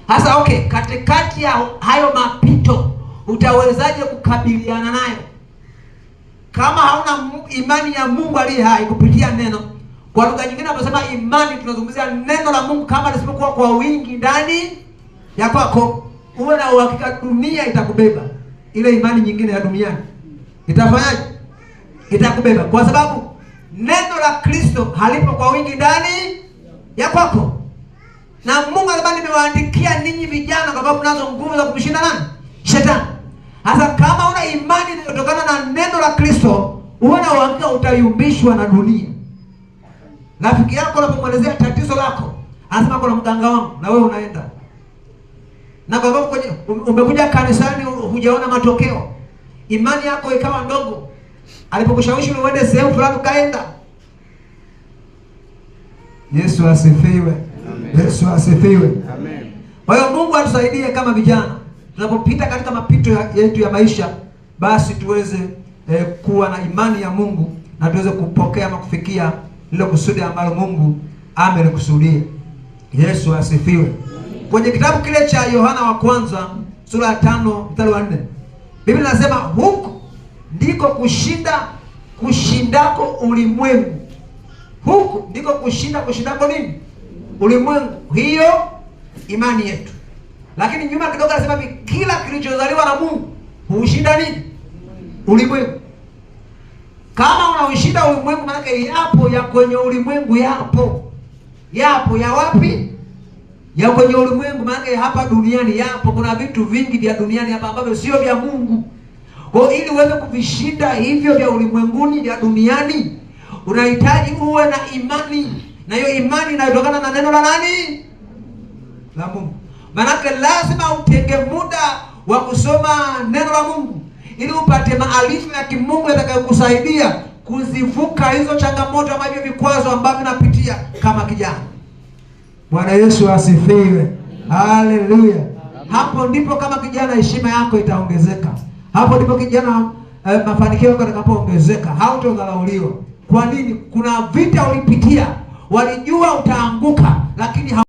Sasa okay, katikati ya hayo mapito utawezaje kukabiliana nayo kama hauna imani ya Mungu aliye hai kupitia neno? Kwa lugha nyingine tunasema imani, tunazungumzia neno la Mungu kama lisipokuwa kwa wingi ndani ya kwako, uwe na uhakika dunia itakubeba. Ile imani nyingine ya duniani itafanyaje? Itakubeba, kwa sababu neno la Kristo halipo kwa wingi ndani ya kwako. Na Mungu anasema nimewaandikia ninyi vijana kwa sababu mnazo nguvu za kumshinda nani? Shetani. Sasa kama una imani inayotokana na neno la Kristo, uwe na uhakika utayumbishwa na dunia. Rafiki yako unapomwelezea tatizo lako, anasema kuna mganga wangu, na wewe unaenda. Na kwa sababu umekuja kanisani hujaona matokeo, imani yako ikawa ndogo. Alipokushawishi uende sehemu fulani ukaenda. Yesu asifiwe. Amen. Yesu asifiwe. Amen. Kwa hiyo Mungu atusaidie kama vijana, tunapopita katika mapito yetu ya maisha, basi tuweze kuwa na imani ya Mungu na tuweze kupokea ama kufikia lile kusudi ambalo Mungu amelikusudia. Yesu asifiwe. Amen. Kwenye kitabu kile cha Yohana wa kwanza sura ya 5 mstari wa 4, Biblia inasema huku ndiko kushindako ulimwengu. Huku ndiko kushindako nini? Ulimwengu. Hiyo imani yetu. Lakini nyuma kidogo anasema kila kilichozaliwa na Mungu huushinda nini? Ulimwengu. Kama unaushinda ulimwengu, maana yapo ya kwenye ulimwengu, yapo ya wapi? Ya kwenye ulimwengu, maana hapa duniani yapo. Kuna vitu vingi vya duniani hapa ambavyo sio vya Mungu. Kwa ili uweze kuvishinda hivyo vya ulimwenguni, vya duniani, unahitaji uwe na imani. Na hiyo imani inayotokana na neno la nani? La Mungu. Manake lazima utenge muda wa kusoma neno la Mungu ili upate maarifa ya kimungu yatakayokusaidia kuzivuka hizo changamoto ama hivyo vikwazo ambavyo unapitia kama kijana. Bwana Yesu asifiwe. Haleluya. Hapo ndipo kama kijana heshima yako itaongezeka. Hapo ndipo kijana mafanikio yako yatakapoongezeka. Hautodharauliwa. Kwa nini? Kuna vita ulipitia, walijua utaanguka lakini